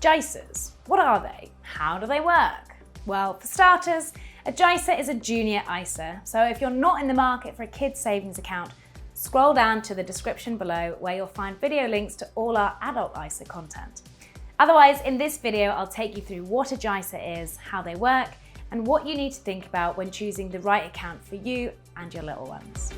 JISAs. What are they? How do they work? Well, for starters, a JISA is a junior ISA, so if you're not in the market for a kids savings account, scroll down to the description below where you'll find video links to all our adult ISA content. Otherwise, in this video, I'll take you through what a JISA is, how they work, and what you need to think about when choosing the right account for you and your little ones.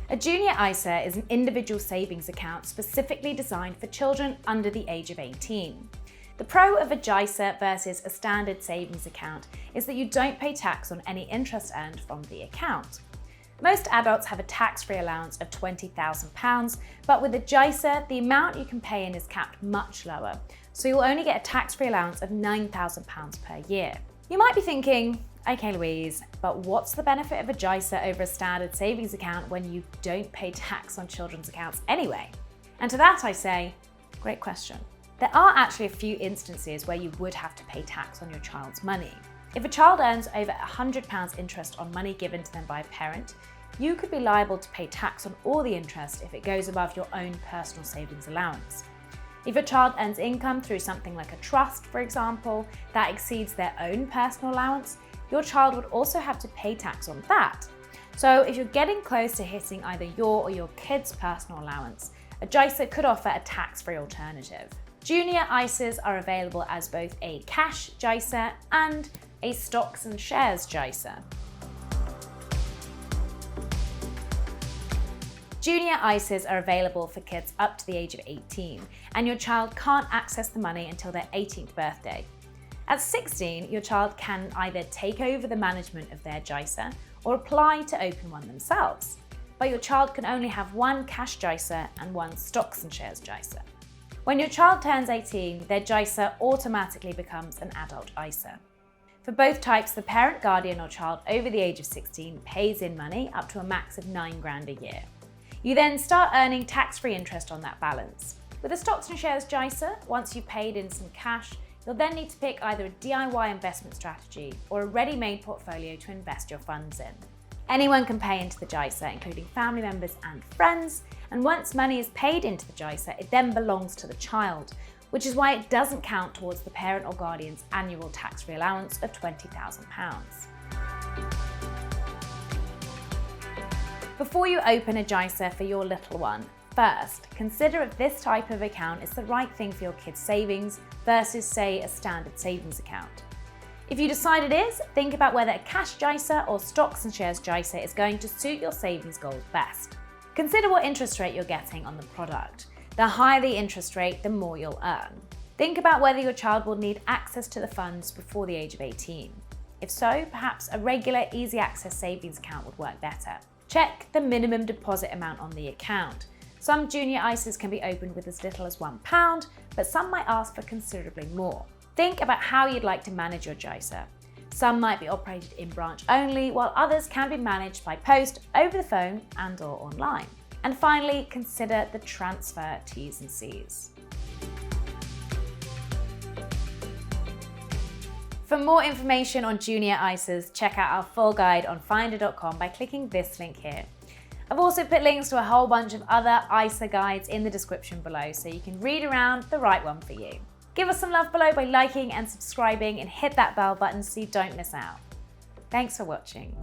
A junior ISA is an individual savings account specifically designed for children under the age of 18. The pro of a JISA versus a standard savings account is that you don't pay tax on any interest earned from the account. Most adults have a tax-free allowance of £20,000, but with a JISA, the amount you can pay in is capped much lower, so you'll only get a tax-free allowance of £9,000 per year. You might be thinking, okay Louise, but what's the benefit of a JISA over a standard savings account when you don't pay tax on children's accounts anyway? And to that I say, great question. There are actually a few instances where you would have to pay tax on your child's money. If a child earns over £100 interest on money given to them by a parent, you could be liable to pay tax on all the interest if it goes above your own personal savings allowance. If a child earns income through something like a trust, for example, that exceeds their own personal allowance, your child would also have to pay tax on that. So if you're getting close to hitting either your or your kid's personal allowance, a JISA could offer a tax-free alternative. Junior ISAs are available as both a cash JISA and a stocks and shares JISA. Junior ISAs are available for kids up to the age of 18, and your child can't access the money until their 18th birthday. At 16, your child can either take over the management of their JISA or apply to open one themselves. But your child can only have one cash JISA and one stocks and shares JISA. When your child turns 18, their JISA automatically becomes an adult ISA. For both types, the parent, guardian or child over the age of 16 pays in money up to a max of £9,000 a year. You then start earning tax-free interest on that balance. With a stocks and shares JISA, once you've paid in some cash, you'll then need to pick either a DIY investment strategy or a ready-made portfolio to invest your funds in. Anyone can pay into the JISA, including family members and friends, and once money is paid into the JISA, it then belongs to the child, which is why it doesn't count towards the parent or guardian's annual tax-free allowance of £20,000. Before you open a JISA for your little one, first, consider if this type of account is the right thing for your kids' savings versus, say, a standard savings account. If you decide it is, think about whether a cash JISA or stocks and shares JISA is going to suit your savings goals best. Consider what interest rate you're getting on the product. The higher the interest rate, the more you'll earn. Think about whether your child will need access to the funds before the age of 18. If so, perhaps a regular, easy access savings account would work better. Check the minimum deposit amount on the account. Some junior ISAs can be opened with as little as £1, but some might ask for considerably more. Think about how you'd like to manage your JISA. Some might be operated in branch only, while others can be managed by post, over the phone and/or online. And finally, consider the transfer T's and C's. For more information on junior ISAs, check out our full guide on finder.com by clicking this link here. I've also put links to a whole bunch of other ISA guides in the description below, so you can read around the right one for you. Give us some love below by liking and subscribing, and hit that bell button so you don't miss out. Thanks for watching.